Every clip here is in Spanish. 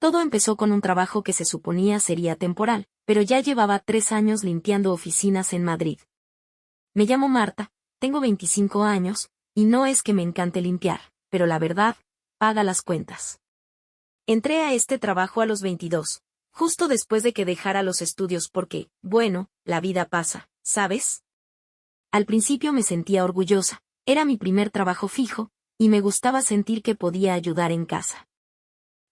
Todo empezó con un trabajo que se suponía sería temporal, pero ya llevaba 3 años limpiando oficinas en Madrid. Me llamo Marta, tengo 25 años, y no es que me encante limpiar, pero la verdad, paga las cuentas. Entré a este trabajo a los 22, justo después de que dejara los estudios porque, bueno, la vida pasa, ¿sabes? Al principio me sentía orgullosa, era mi primer trabajo fijo, y me gustaba sentir que podía ayudar en casa.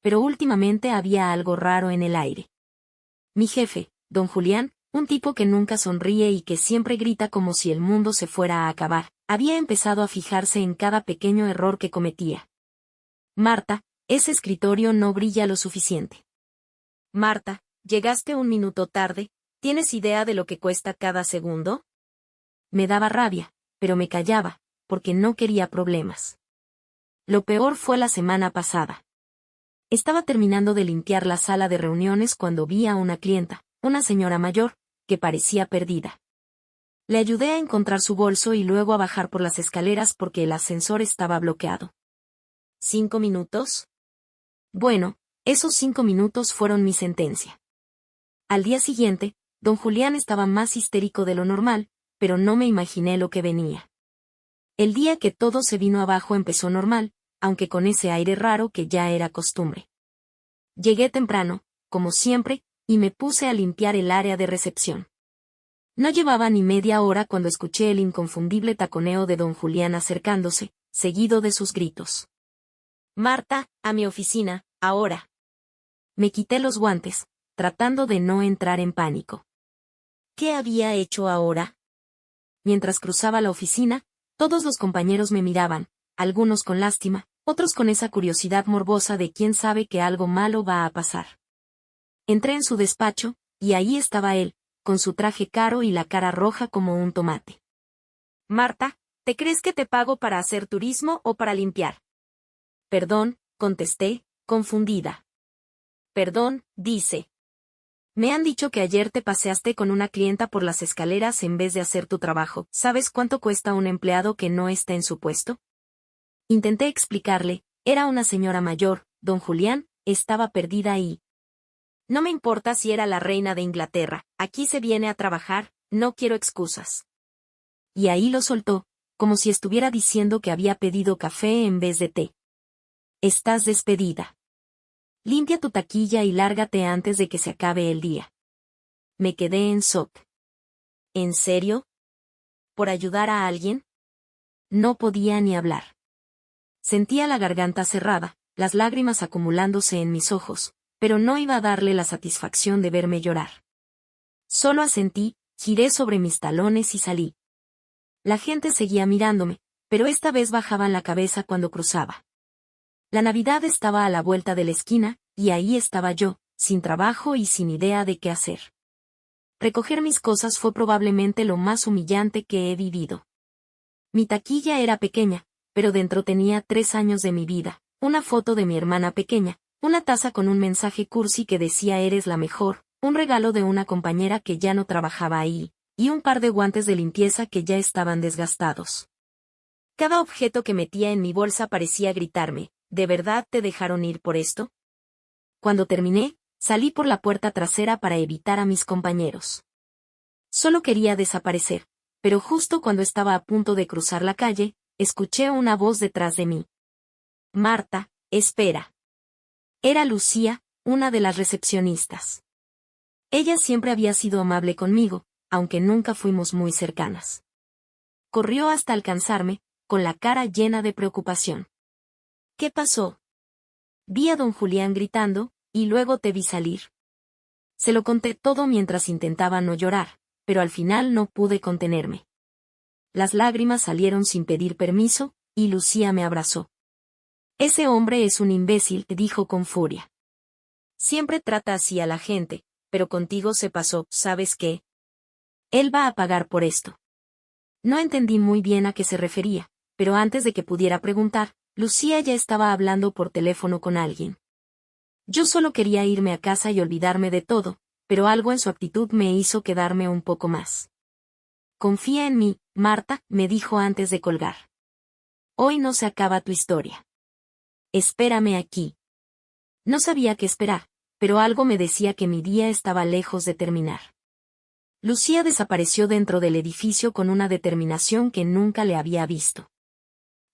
Pero últimamente había algo raro en el aire. Mi jefe, don Julián, un tipo que nunca sonríe y que siempre grita como si el mundo se fuera a acabar, había empezado a fijarse en cada pequeño error que cometía. Marta, ese escritorio no brilla lo suficiente. Marta, llegaste 1 minuto tarde, ¿tienes idea de lo que cuesta cada segundo? Me daba rabia, pero me callaba, porque no quería problemas. Lo peor fue la semana pasada. Estaba terminando de limpiar la sala de reuniones cuando vi a una clienta, una señora mayor, que parecía perdida. Le ayudé a encontrar su bolso y luego a bajar por las escaleras porque el ascensor estaba bloqueado. ¿5 minutos? Bueno, esos 5 minutos fueron mi sentencia. Al día siguiente, don Julián estaba más histérico de lo normal, pero no me imaginé lo que venía. El día que todo se vino abajo empezó normal, aunque con ese aire raro que ya era costumbre. Llegué temprano, como siempre, y me puse a limpiar el área de recepción. No llevaba ni media hora cuando escuché el inconfundible taconeo de don Julián acercándose, seguido de sus gritos. Marta, a mi oficina, ahora. Me quité los guantes, tratando de no entrar en pánico. ¿Qué había hecho ahora? Mientras cruzaba la oficina, todos los compañeros me miraban, algunos con lástima, otros con esa curiosidad morbosa de quién sabe que algo malo va a pasar. Entré en su despacho, y ahí estaba él, con su traje caro y la cara roja como un tomate. Marta, ¿te crees que te pago para hacer turismo o para limpiar? Perdón, contesté, confundida. Perdón, dice. Me han dicho que ayer te paseaste con una clienta por las escaleras en vez de hacer tu trabajo. ¿Sabes cuánto cuesta un empleado que no está en su puesto? Intenté explicarle, era una señora mayor, don Julián, estaba perdida y... No me importa si era la reina de Inglaterra, aquí se viene a trabajar, no quiero excusas. Y ahí lo soltó, como si estuviera diciendo que había pedido café en vez de té. Estás despedida. Limpia tu taquilla y lárgate antes de que se acabe el día. Me quedé en shock. ¿En serio? ¿Por ayudar a alguien? No podía ni hablar. Sentía la garganta cerrada, las lágrimas acumulándose en mis ojos, pero no iba a darle la satisfacción de verme llorar. Solo asentí, giré sobre mis talones y salí. La gente seguía mirándome, pero esta vez bajaban la cabeza cuando cruzaba. La Navidad estaba a la vuelta de la esquina, y ahí estaba yo, sin trabajo y sin idea de qué hacer. Recoger mis cosas fue probablemente lo más humillante que he vivido. Mi taquilla era pequeña, pero dentro tenía 3 años de mi vida, una foto de mi hermana pequeña, una taza con un mensaje cursi que decía eres la mejor, un regalo de una compañera que ya no trabajaba ahí, y un par de guantes de limpieza que ya estaban desgastados. Cada objeto que metía en mi bolsa parecía gritarme, ¿de verdad te dejaron ir por esto? Cuando terminé, salí por la puerta trasera para evitar a mis compañeros. Solo quería desaparecer, pero justo cuando estaba a punto de cruzar la calle, escuché una voz detrás de mí. Marta, espera. Era Lucía, una de las recepcionistas. Ella siempre había sido amable conmigo, aunque nunca fuimos muy cercanas. Corrió hasta alcanzarme, con la cara llena de preocupación. ¿Qué pasó? Vi a don Julián gritando, y luego te vi salir. Se lo conté todo mientras intentaba no llorar, pero al final no pude contenerme. Las lágrimas salieron sin pedir permiso, y Lucía me abrazó. Ese hombre es un imbécil, dijo con furia. Siempre trata así a la gente, pero contigo se pasó, ¿sabes qué? Él va a pagar por esto. No entendí muy bien a qué se refería, pero antes de que pudiera preguntar, Lucía ya estaba hablando por teléfono con alguien. Yo solo quería irme a casa y olvidarme de todo, pero algo en su actitud me hizo quedarme un poco más. Confía en mí, Marta, me dijo antes de colgar. Hoy no se acaba tu historia. Espérame aquí. No sabía qué esperar, pero algo me decía que mi día estaba lejos de terminar. Lucía desapareció dentro del edificio con una determinación que nunca le había visto.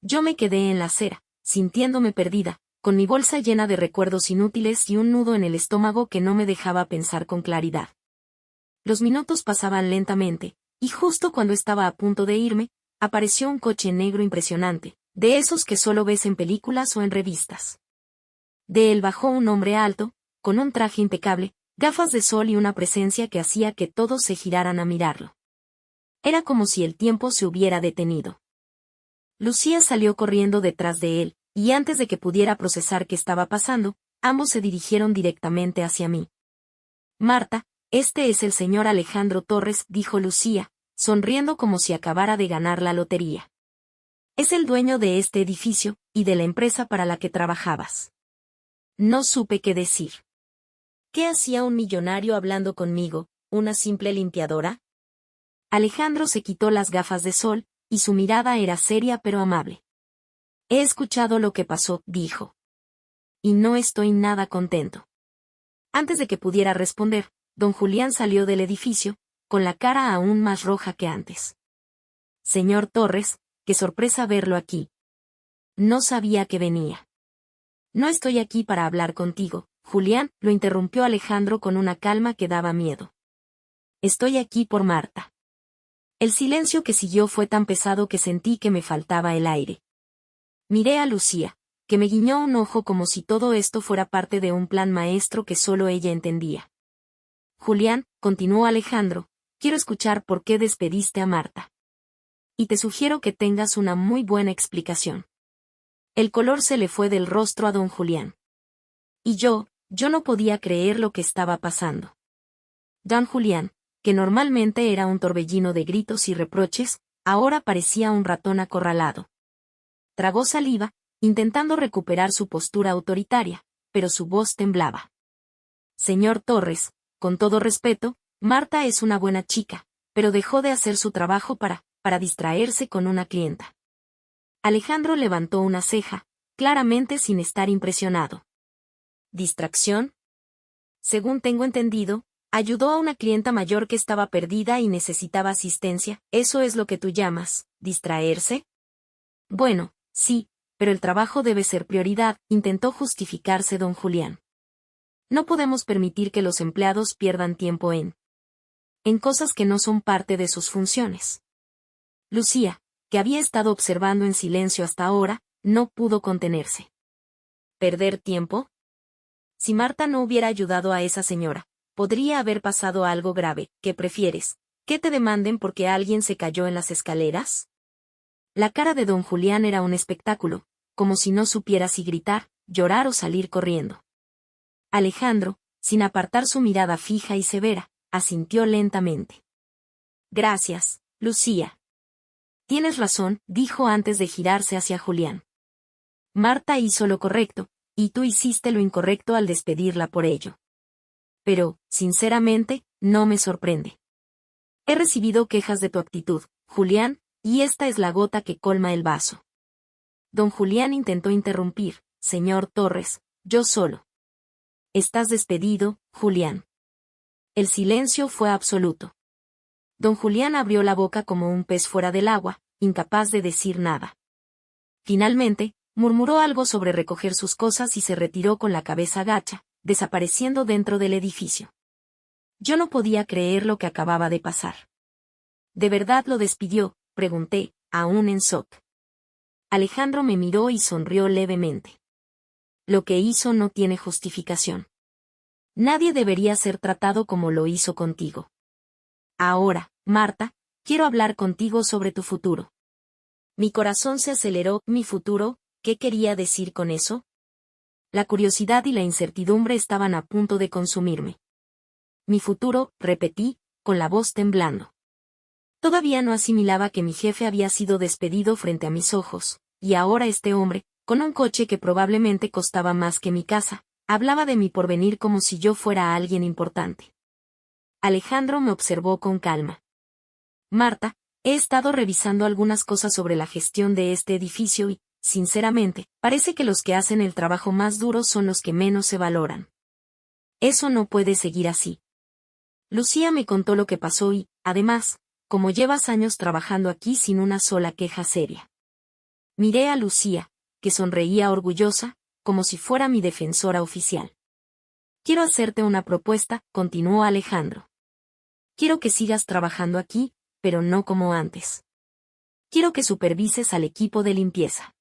Yo me quedé en la acera, sintiéndome perdida, con mi bolsa llena de recuerdos inútiles y un nudo en el estómago que no me dejaba pensar con claridad. Los minutos pasaban lentamente, y justo cuando estaba a punto de irme, apareció un coche negro impresionante, de esos que solo ves en películas o en revistas. De él bajó un hombre alto, con un traje impecable, gafas de sol y una presencia que hacía que todos se giraran a mirarlo. Era como si el tiempo se hubiera detenido. Lucía salió corriendo detrás de él, y antes de que pudiera procesar qué estaba pasando, ambos se dirigieron directamente hacia mí. Marta, este es el señor Alejandro Torres, dijo Lucía, sonriendo como si acabara de ganar la lotería. Es el dueño de este edificio, y de la empresa para la que trabajabas. No supe qué decir. ¿Qué hacía un millonario hablando conmigo, una simple limpiadora? Alejandro se quitó las gafas de sol, y su mirada era seria pero amable. He escuchado lo que pasó, dijo. Y no estoy nada contento. Antes de que pudiera responder, don Julián salió del edificio, con la cara aún más roja que antes. Señor Torres, qué sorpresa verlo aquí. No sabía que venía. No estoy aquí para hablar contigo, Julián, lo interrumpió Alejandro con una calma que daba miedo. Estoy aquí por Marta. El silencio que siguió fue tan pesado que sentí que me faltaba el aire. Miré a Lucía, que me guiñó un ojo como si todo esto fuera parte de un plan maestro que solo ella entendía. Julián, continuó Alejandro, quiero escuchar por qué despediste a Marta. Y te sugiero que tengas una muy buena explicación. El color se le fue del rostro a don Julián. Y yo no podía creer lo que estaba pasando. Don Julián, que normalmente era un torbellino de gritos y reproches, ahora parecía un ratón acorralado. Tragó saliva, intentando recuperar su postura autoritaria, pero su voz temblaba. Señor Torres, con todo respeto, Marta es una buena chica, pero dejó de hacer su trabajo para distraerse con una clienta. Alejandro levantó una ceja, claramente sin estar impresionado. ¿Distracción? Según tengo entendido, ayudó a una clienta mayor que estaba perdida y necesitaba asistencia. ¿Eso es lo que tú llamas distraerse? Bueno, sí, pero el trabajo debe ser prioridad, intentó justificarse don Julián. No podemos permitir que los empleados pierdan tiempo en cosas que no son parte de sus funciones. Lucía, que había estado observando en silencio hasta ahora, no pudo contenerse. ¿Perder tiempo? Si Marta no hubiera ayudado a esa señora, podría haber pasado algo grave. ¿Qué prefieres? ¿Que te demanden porque alguien se cayó en las escaleras? La cara de don Julián era un espectáculo, como si no supiera si gritar, llorar o salir corriendo. Alejandro, sin apartar su mirada fija y severa, asintió lentamente. Gracias, Lucía. Tienes razón, dijo antes de girarse hacia Julián. Marta hizo lo correcto, y tú hiciste lo incorrecto al despedirla por ello. Pero, sinceramente, no me sorprende. He recibido quejas de tu actitud, Julián, y esta es la gota que colma el vaso. Don Julián intentó interrumpir, señor Torres, yo solo. Estás despedido, Julián. El silencio fue absoluto. Don Julián abrió la boca como un pez fuera del agua, incapaz de decir nada. Finalmente, murmuró algo sobre recoger sus cosas y se retiró con la cabeza gacha, desapareciendo dentro del edificio. Yo no podía creer lo que acababa de pasar. ¿De verdad lo despidió?, pregunté, aún en shock. Alejandro me miró y sonrió levemente. Lo que hizo no tiene justificación. Nadie debería ser tratado como lo hizo contigo. Ahora, Marta, quiero hablar contigo sobre tu futuro. Mi corazón se aceleró. ¿Mi futuro? ¿Qué quería decir con eso? La curiosidad y la incertidumbre estaban a punto de consumirme. Mi futuro, repetí, con la voz temblando. Todavía no asimilaba que mi jefe había sido despedido frente a mis ojos, y ahora este hombre, con un coche que probablemente costaba más que mi casa, hablaba de mi porvenir como si yo fuera alguien importante. Alejandro me observó con calma. Marta, he estado revisando algunas cosas sobre la gestión de este edificio sinceramente, parece que los que hacen el trabajo más duro son los que menos se valoran. Eso no puede seguir así. Lucía me contó lo que pasó y, además, como llevas años trabajando aquí sin una sola queja seria. Miré a Lucía, que sonreía orgullosa, como si fuera mi defensora oficial. Quiero hacerte una propuesta, continuó Alejandro. Quiero que sigas trabajando aquí, pero no como antes. Quiero que supervises al equipo de limpieza.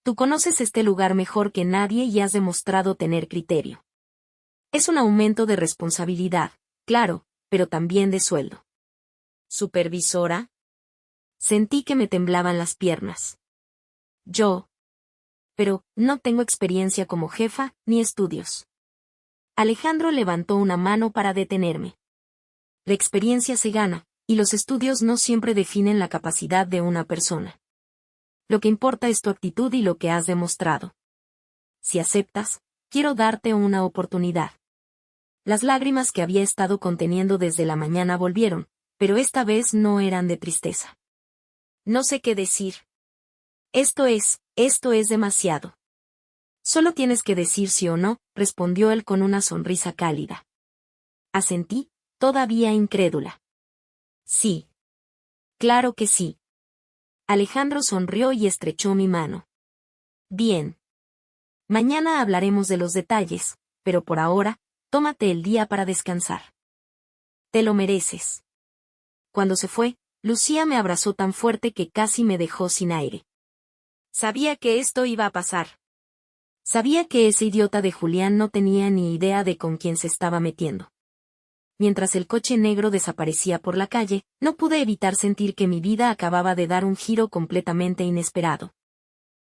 Tú conoces este lugar mejor que nadie y has demostrado tener criterio. Es un aumento de responsabilidad, claro, pero también de sueldo. ¿Supervisora? Sentí que me temblaban las piernas. Pero, no tengo experiencia como jefa, ni estudios. Alejandro levantó una mano para detenerme. La experiencia se gana, y los estudios no siempre definen la capacidad de una persona. Lo que importa es tu actitud y lo que has demostrado. Si aceptas, quiero darte una oportunidad. Las lágrimas que había estado conteniendo desde la mañana volvieron, pero esta vez no eran de tristeza. No sé qué decir. Esto es demasiado. Solo tienes que decir sí o no, respondió él con una sonrisa cálida. Asentí, todavía incrédula. Sí. Claro que sí. Alejandro sonrió y estrechó mi mano. Bien. Mañana hablaremos de los detalles, pero por ahora, tómate el día para descansar. Te lo mereces. Cuando se fue, Lucía me abrazó tan fuerte que casi me dejó sin aire. Sabía que esto iba a pasar. Sabía que ese idiota de Julián no tenía ni idea de con quién se estaba metiendo. Mientras el coche negro desaparecía por la calle, no pude evitar sentir que mi vida acababa de dar un giro completamente inesperado.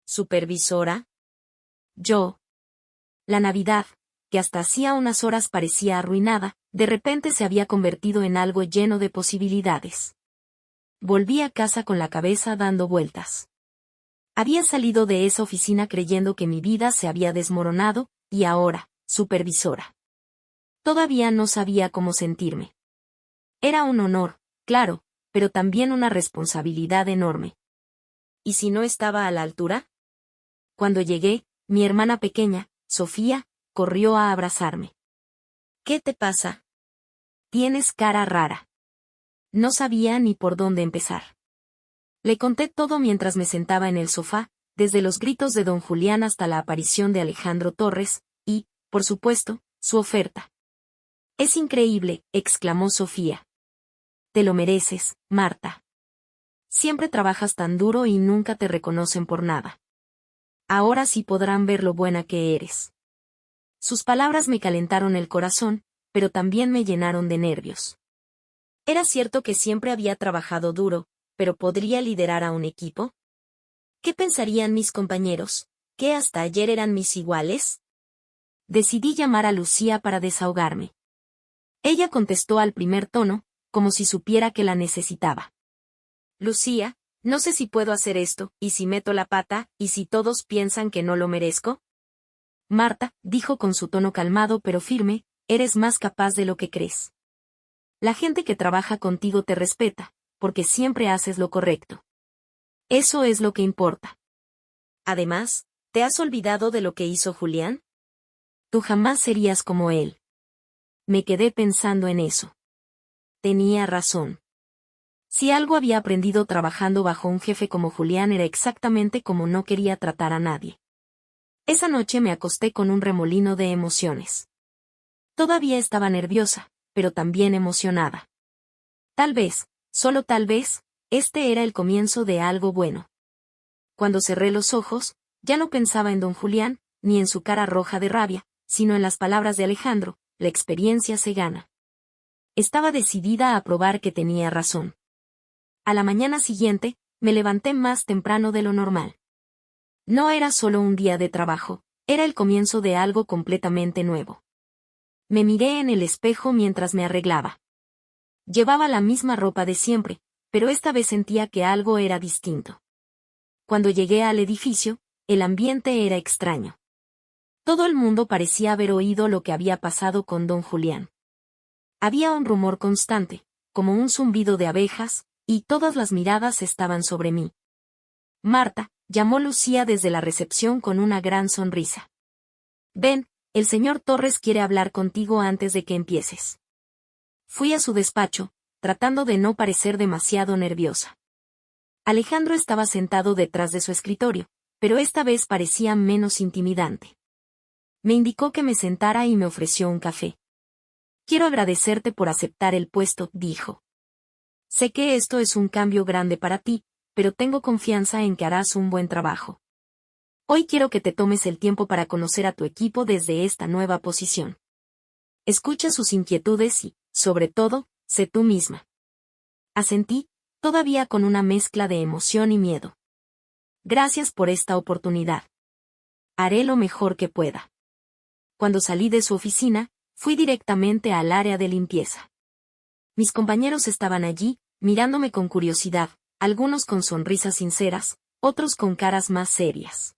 ¿Supervisora? La Navidad, que hasta hacía unas horas parecía arruinada, de repente se había convertido en algo lleno de posibilidades. Volví a casa con la cabeza dando vueltas. Había salido de esa oficina creyendo que mi vida se había desmoronado, y ahora, supervisora. Todavía no sabía cómo sentirme. Era un honor, claro, pero también una responsabilidad enorme. ¿Y si no estaba a la altura? Cuando llegué, mi hermana pequeña, Sofía, corrió a abrazarme. ¿Qué te pasa? Tienes cara rara. No sabía ni por dónde empezar. Le conté todo mientras me sentaba en el sofá, desde los gritos de don Julián hasta la aparición de Alejandro Torres, y, por supuesto, su oferta. Es increíble, exclamó Sofía. Te lo mereces, Marta. Siempre trabajas tan duro y nunca te reconocen por nada. Ahora sí podrán ver lo buena que eres. Sus palabras me calentaron el corazón, pero también me llenaron de nervios. Era cierto que siempre había trabajado duro, pero ¿podría liderar a un equipo? ¿Qué pensarían mis compañeros, que hasta ayer eran mis iguales? Decidí llamar a Lucía para desahogarme. Ella contestó al primer tono, como si supiera que la necesitaba. Lucía, no sé si puedo hacer esto, y si meto la pata, y si todos piensan que no lo merezco. Marta, dijo con su tono calmado pero firme, eres más capaz de lo que crees. La gente que trabaja contigo te respeta, porque siempre haces lo correcto. Eso es lo que importa. Además, ¿te has olvidado de lo que hizo Julián? Tú jamás serías como él. Me quedé pensando en eso. Tenía razón. Si algo había aprendido trabajando bajo un jefe como Julián era exactamente como no quería tratar a nadie. Esa noche me acosté con un remolino de emociones. Todavía estaba nerviosa, pero también emocionada. Tal vez, solo tal vez, este era el comienzo de algo bueno. Cuando cerré los ojos, ya no pensaba en don Julián, ni en su cara roja de rabia, sino en las palabras de Alejandro, la experiencia se gana. Estaba decidida a probar que tenía razón. A la mañana siguiente, me levanté más temprano de lo normal. No era solo un día de trabajo, era el comienzo de algo completamente nuevo. Me miré en el espejo mientras me arreglaba. Llevaba la misma ropa de siempre, pero esta vez sentía que algo era distinto. Cuando llegué al edificio, el ambiente era extraño. Todo el mundo parecía haber oído lo que había pasado con don Julián. Había un rumor constante, como un zumbido de abejas, y todas las miradas estaban sobre mí. Marta, llamó Lucía desde la recepción con una gran sonrisa. Ven, el señor Torres quiere hablar contigo antes de que empieces. Fui a su despacho, tratando de no parecer demasiado nerviosa. Alejandro estaba sentado detrás de su escritorio, pero esta vez parecía menos intimidante. Me indicó que me sentara y me ofreció un café. Quiero agradecerte por aceptar el puesto, dijo. Sé que esto es un cambio grande para ti, pero tengo confianza en que harás un buen trabajo. Hoy quiero que te tomes el tiempo para conocer a tu equipo desde esta nueva posición. Escucha sus inquietudes y, sobre todo, sé tú misma. Asentí, todavía con una mezcla de emoción y miedo. Gracias por esta oportunidad. Haré lo mejor que pueda. Cuando salí de su oficina, fui directamente al área de limpieza. Mis compañeros estaban allí, mirándome con curiosidad, algunos con sonrisas sinceras, otros con caras más serias.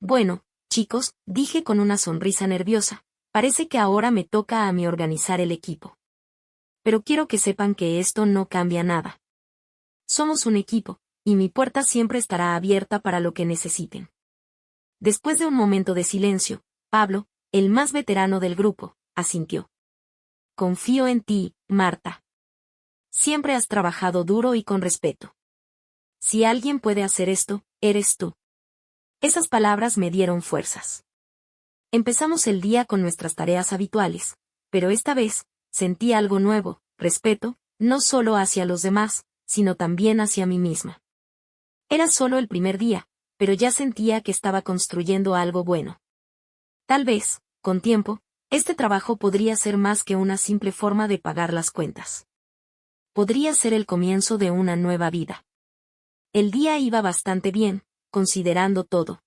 Bueno, chicos, dije con una sonrisa nerviosa, parece que ahora me toca a mí organizar el equipo. Pero quiero que sepan que esto no cambia nada. Somos un equipo, y mi puerta siempre estará abierta para lo que necesiten. Después de un momento de silencio, Pablo, el más veterano del grupo, asintió. Confío en ti, Marta. Siempre has trabajado duro y con respeto. Si alguien puede hacer esto, eres tú. Esas palabras me dieron fuerzas. Empezamos el día con nuestras tareas habituales, pero esta vez, sentí algo nuevo, respeto, no solo hacia los demás, sino también hacia mí misma. Era solo el primer día, pero ya sentía que estaba construyendo algo bueno. Tal vez, con tiempo, este trabajo podría ser más que una simple forma de pagar las cuentas. Podría ser el comienzo de una nueva vida. El día iba bastante bien, considerando todo.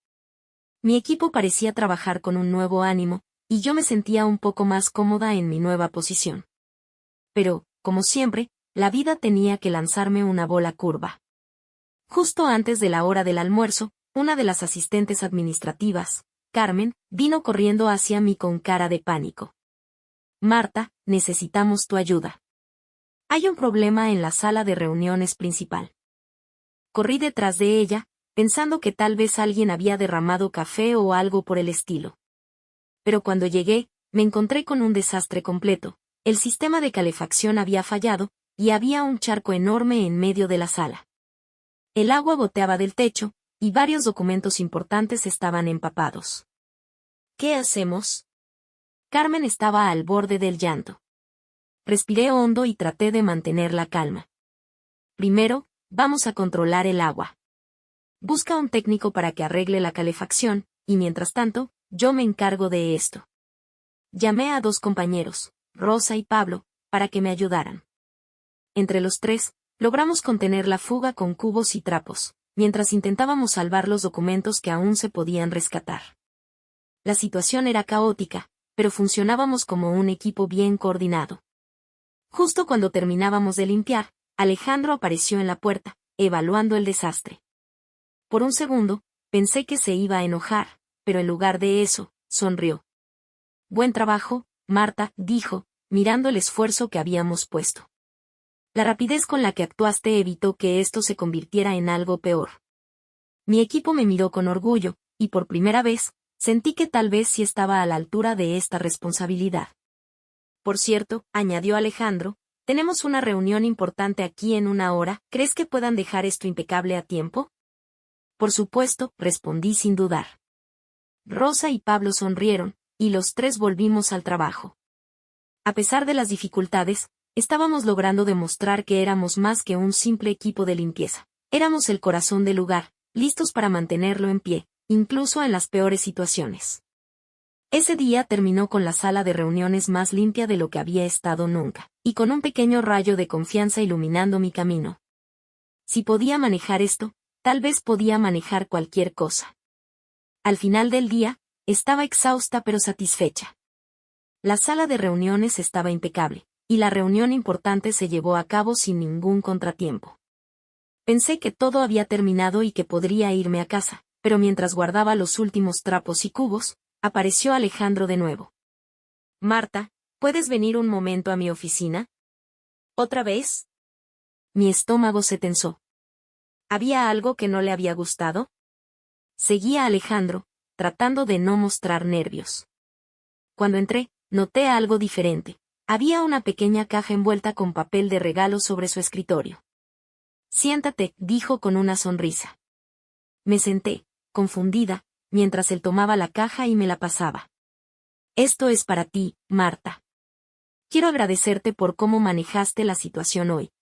Mi equipo parecía trabajar con un nuevo ánimo, y yo me sentía un poco más cómoda en mi nueva posición. Pero, como siempre, la vida tenía que lanzarme una bola curva. Justo antes de la hora del almuerzo, una de las asistentes administrativas, Carmen, vino corriendo hacia mí con cara de pánico. Marta, necesitamos tu ayuda. Hay un problema en la sala de reuniones principal. Corrí detrás de ella, pensando que tal vez alguien había derramado café o algo por el estilo. Pero cuando llegué, me encontré con un desastre completo. El sistema de calefacción había fallado, y había un charco enorme en medio de la sala. El agua goteaba del techo, y varios documentos importantes estaban empapados. ¿Qué hacemos? Carmen estaba al borde del llanto. Respiré hondo y traté de mantener la calma. Primero, vamos a controlar el agua. Busca un técnico para que arregle la calefacción, y mientras tanto, yo me encargo de esto. Llamé a 2 compañeros, Rosa y Pablo, para que me ayudaran. Entre los 3, logramos contener la fuga con cubos y trapos, mientras intentábamos salvar los documentos que aún se podían rescatar. La situación era caótica, pero funcionábamos como un equipo bien coordinado. Justo cuando terminábamos de limpiar, Alejandro apareció en la puerta, evaluando el desastre. Por un segundo, pensé que se iba a enojar, pero en lugar de eso, sonrió. Buen trabajo, Marta, dijo, mirando el esfuerzo que habíamos puesto. La rapidez con la que actuaste evitó que esto se convirtiera en algo peor. Mi equipo me miró con orgullo, y por primera vez, sentí que tal vez sí estaba a la altura de esta responsabilidad. Por cierto, añadió Alejandro, tenemos una reunión importante aquí en 1 hora, ¿crees que puedan dejar esto impecable a tiempo? Por supuesto, respondí sin dudar. Rosa y Pablo sonrieron, y los 3 volvimos al trabajo. A pesar de las dificultades, estábamos logrando demostrar que éramos más que un simple equipo de limpieza. Éramos el corazón del lugar, listos para mantenerlo en pie, incluso en las peores situaciones. Ese día terminó con la sala de reuniones más limpia de lo que había estado nunca, y con un pequeño rayo de confianza iluminando mi camino. Si podía manejar esto, tal vez podía manejar cualquier cosa. Al final del día, estaba exhausta pero satisfecha. La sala de reuniones estaba impecable, y la reunión importante se llevó a cabo sin ningún contratiempo. Pensé que todo había terminado y que podría irme a casa, pero mientras guardaba los últimos trapos y cubos, apareció Alejandro de nuevo. Marta, ¿puedes venir un momento a mi oficina? ¿Otra vez? Mi estómago se tensó. ¿Había algo que no le había gustado? Seguía a Alejandro, tratando de no mostrar nervios. Cuando entré, noté algo diferente. Había una pequeña caja envuelta con papel de regalo sobre su escritorio. Siéntate, dijo con una sonrisa. Me senté, confundida, mientras él tomaba la caja y me la pasaba. Esto es para ti, Marta. Quiero agradecerte por cómo manejaste la situación hoy.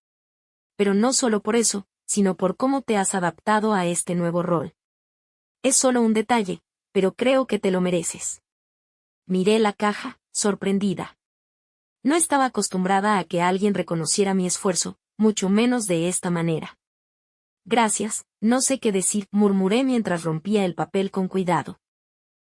Pero no solo por eso, sino por cómo te has adaptado a este nuevo rol. Es solo un detalle, pero creo que te lo mereces. Miré la caja, sorprendida. No estaba acostumbrada a que alguien reconociera mi esfuerzo, mucho menos de esta manera. Gracias, no sé qué decir, murmuré mientras rompía el papel con cuidado.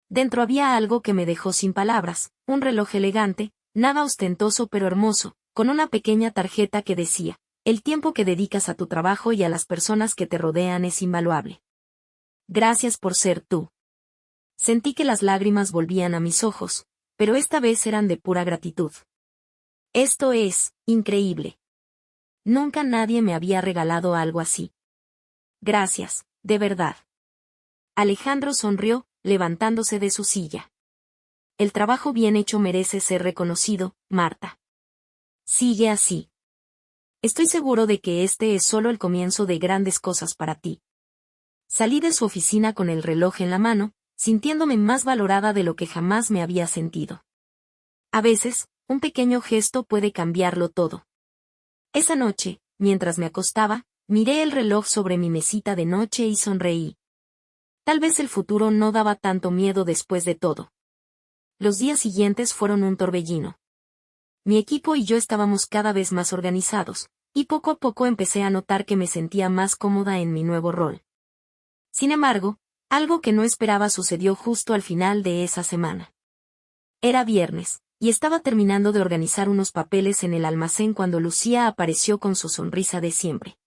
Dentro había algo que me dejó sin palabras, un reloj elegante, nada ostentoso pero hermoso, con una pequeña tarjeta que decía, el tiempo que dedicas a tu trabajo y a las personas que te rodean es invaluable. Gracias por ser tú. Sentí que las lágrimas volvían a mis ojos, pero esta vez eran de pura gratitud. Esto es increíble. Nunca nadie me había regalado algo así. Gracias, de verdad. Alejandro sonrió, levantándose de su silla. El trabajo bien hecho merece ser reconocido, Marta. Sigue así. Estoy seguro de que este es solo el comienzo de grandes cosas para ti. Salí de su oficina con el reloj en la mano, sintiéndome más valorada de lo que jamás me había sentido. A veces, un pequeño gesto puede cambiarlo todo. Esa noche, mientras me acostaba, miré el reloj sobre mi mesita de noche y sonreí. Tal vez el futuro no daba tanto miedo después de todo. Los días siguientes fueron un torbellino. Mi equipo y yo estábamos cada vez más organizados, y poco a poco empecé a notar que me sentía más cómoda en mi nuevo rol. Sin embargo, algo que no esperaba sucedió justo al final de esa semana. Era viernes, y estaba terminando de organizar unos papeles en el almacén cuando Lucía apareció con su sonrisa de siempre.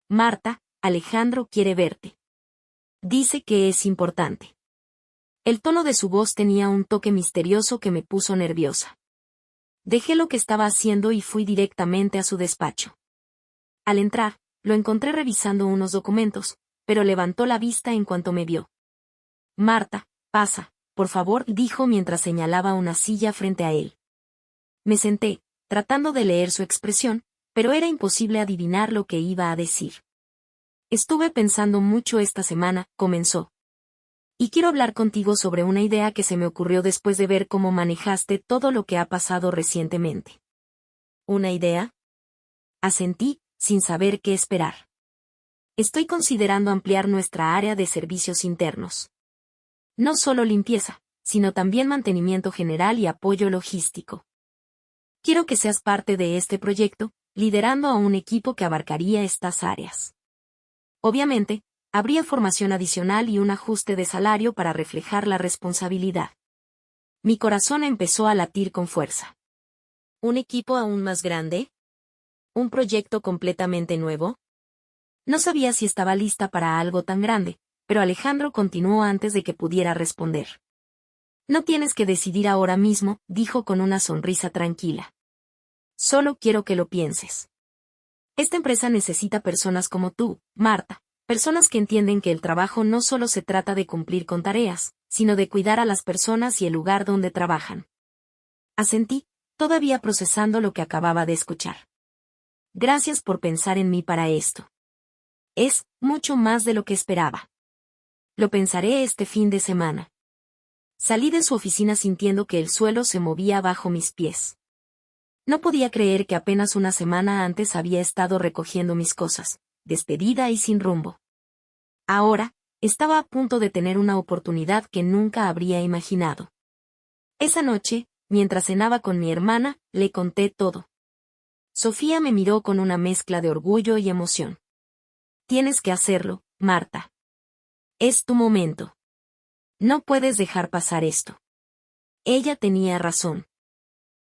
Marta, Alejandro quiere verte. Dice que es importante. El tono de su voz tenía un toque misterioso que me puso nerviosa. Dejé lo que estaba haciendo y fui directamente a su despacho. Al entrar, lo encontré revisando unos documentos, pero levantó la vista en cuanto me vio. Marta, pasa, por favor, dijo mientras señalaba una silla frente a él. Me senté, tratando de leer su expresión, pero era imposible adivinar lo que iba a decir. Estuve pensando mucho esta semana, comenzó. Y quiero hablar contigo sobre una idea que se me ocurrió después de ver cómo manejaste todo lo que ha pasado recientemente. ¿Una idea? Asentí, sin saber qué esperar. Estoy considerando ampliar nuestra área de servicios internos. No solo limpieza, sino también mantenimiento general y apoyo logístico. Quiero que seas parte de este proyecto, liderando a un equipo que abarcaría estas áreas. Obviamente, habría formación adicional y un ajuste de salario para reflejar la responsabilidad. Mi corazón empezó a latir con fuerza. ¿Un equipo aún más grande? ¿Un proyecto completamente nuevo? No sabía si estaba lista para algo tan grande, pero Alejandro continuó antes de que pudiera responder. No tienes que decidir ahora mismo, dijo con una sonrisa tranquila. Solo quiero que lo pienses. Esta empresa necesita personas como tú, Marta, personas que entienden que el trabajo no solo se trata de cumplir con tareas, sino de cuidar a las personas y el lugar donde trabajan. Asentí, todavía procesando lo que acababa de escuchar. Gracias por pensar en mí para esto. Es mucho más de lo que esperaba. Lo pensaré este fin de semana. Salí de su oficina sintiendo que el suelo se movía bajo mis pies. No podía creer que apenas una semana antes había estado recogiendo mis cosas, despedida y sin rumbo. Ahora, estaba a punto de tener una oportunidad que nunca habría imaginado. Esa noche, mientras cenaba con mi hermana, le conté todo. Sofía me miró con una mezcla de orgullo y emoción. Tienes que hacerlo, Marta. Es tu momento. No puedes dejar pasar esto. Ella tenía razón.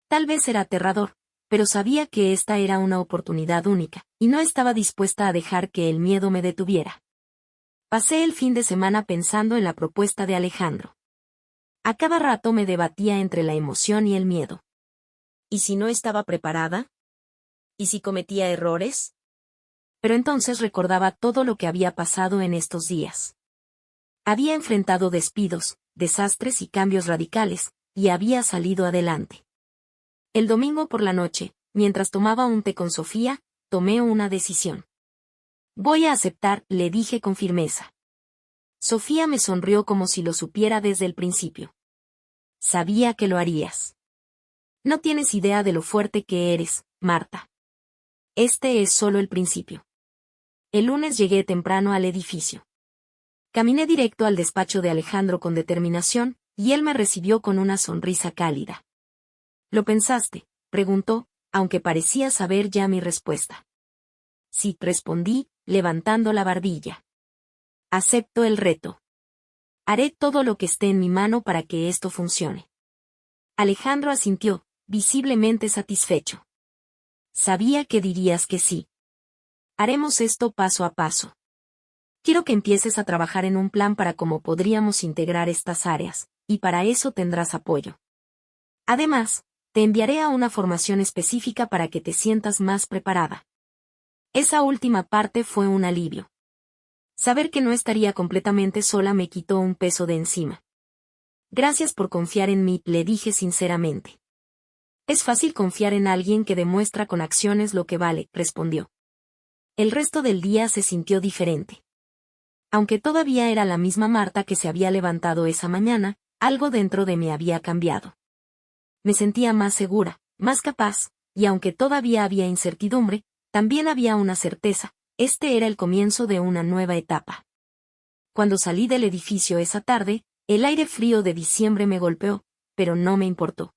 Tal vez era aterrador, pero sabía que esta era una oportunidad única, y no estaba dispuesta a dejar que el miedo me detuviera. Pasé el fin de semana pensando en la propuesta de Alejandro. A cada rato me debatía entre la emoción y el miedo. ¿Y si no estaba preparada? ¿Y si cometía errores? Pero entonces recordaba todo lo que había pasado en estos días. Había enfrentado despidos, desastres y cambios radicales, y había salido adelante. El domingo por la noche, mientras tomaba un té con Sofía, tomé una decisión. Voy a aceptar, le dije con firmeza. Sofía me sonrió como si lo supiera desde el principio. Sabía que lo harías. No tienes idea de lo fuerte que eres, Marta. Este es solo el principio. El lunes llegué temprano al edificio. Caminé directo al despacho de Alejandro con determinación, y él me recibió con una sonrisa cálida. ¿Lo pensaste?, preguntó, aunque parecía saber ya mi respuesta. Sí, respondí, levantando la barbilla. Acepto el reto. Haré todo lo que esté en mi mano para que esto funcione. Alejandro asintió, visiblemente satisfecho. Sabía que dirías que sí. Haremos esto paso a paso. Quiero que empieces a trabajar en un plan para cómo podríamos integrar estas áreas, y para eso tendrás apoyo. Además, te enviaré a una formación específica para que te sientas más preparada. Esa última parte fue un alivio. Saber que no estaría completamente sola me quitó un peso de encima. Gracias por confiar en mí, le dije sinceramente. Es fácil confiar en alguien que demuestra con acciones lo que vale, respondió. El resto del día se sintió diferente. Aunque todavía era la misma Marta que se había levantado esa mañana, algo dentro de mí había cambiado. Me sentía más segura, más capaz, y aunque todavía había incertidumbre, también había una certeza: este era el comienzo de una nueva etapa. Cuando salí del edificio esa tarde, el aire frío de diciembre me golpeó, pero no me importó.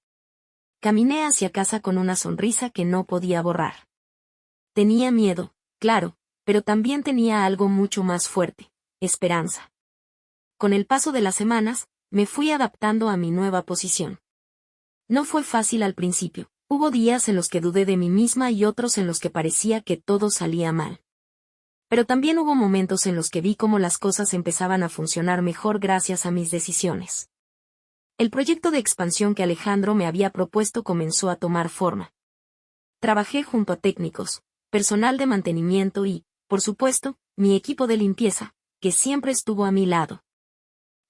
Caminé hacia casa con una sonrisa que no podía borrar. Tenía miedo, claro, pero también tenía algo mucho más fuerte: esperanza. Con el paso de las semanas, me fui adaptando a mi nueva posición. No fue fácil al principio, hubo días en los que dudé de mí misma y otros en los que parecía que todo salía mal. Pero también hubo momentos en los que vi cómo las cosas empezaban a funcionar mejor gracias a mis decisiones. El proyecto de expansión que Alejandro me había propuesto comenzó a tomar forma. Trabajé junto a técnicos, personal de mantenimiento y, por supuesto, mi equipo de limpieza, que siempre estuvo a mi lado.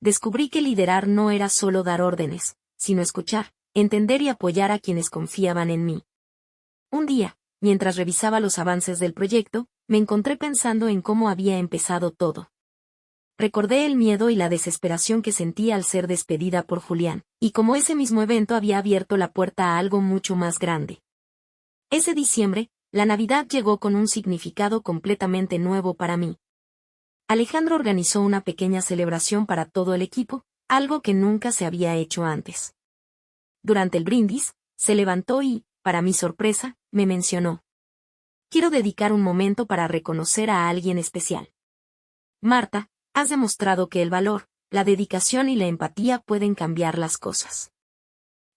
Descubrí que liderar no era solo dar órdenes, sino escuchar, entender y apoyar a quienes confiaban en mí. Un día, mientras revisaba los avances del proyecto, me encontré pensando en cómo había empezado todo. Recordé el miedo y la desesperación que sentía al ser despedida por Julián, y cómo ese mismo evento había abierto la puerta a algo mucho más grande. Ese diciembre, la Navidad llegó con un significado completamente nuevo para mí. Alejandro organizó una pequeña celebración para todo el equipo, algo que nunca se había hecho antes. Durante el brindis, se levantó y, para mi sorpresa, me mencionó: quiero dedicar un momento para reconocer a alguien especial. Marta, has demostrado que el valor, la dedicación y la empatía pueden cambiar las cosas.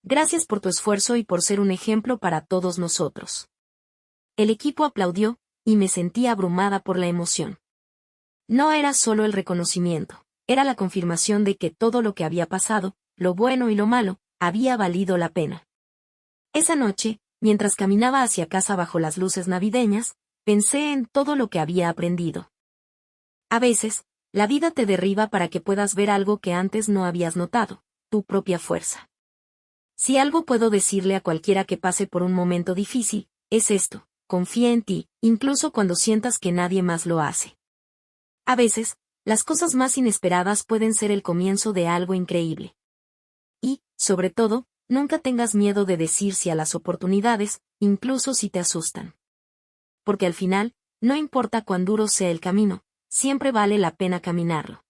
Gracias por tu esfuerzo y por ser un ejemplo para todos nosotros. El equipo aplaudió, y me sentí abrumada por la emoción. No era solo el reconocimiento, era la confirmación de que todo lo que había pasado, lo bueno y lo malo, había valido la pena. Esa noche, mientras caminaba hacia casa bajo las luces navideñas, pensé en todo lo que había aprendido. A veces, la vida te derriba para que puedas ver algo que antes no habías notado: tu propia fuerza. Si algo puedo decirle a cualquiera que pase por un momento difícil, es esto: confía en ti, incluso cuando sientas que nadie más lo hace. A veces, las cosas más inesperadas pueden ser el comienzo de algo increíble. Y, sobre todo, nunca tengas miedo de decir sí a las oportunidades, incluso si te asustan. Porque al final, no importa cuán duro sea el camino, siempre vale la pena caminarlo.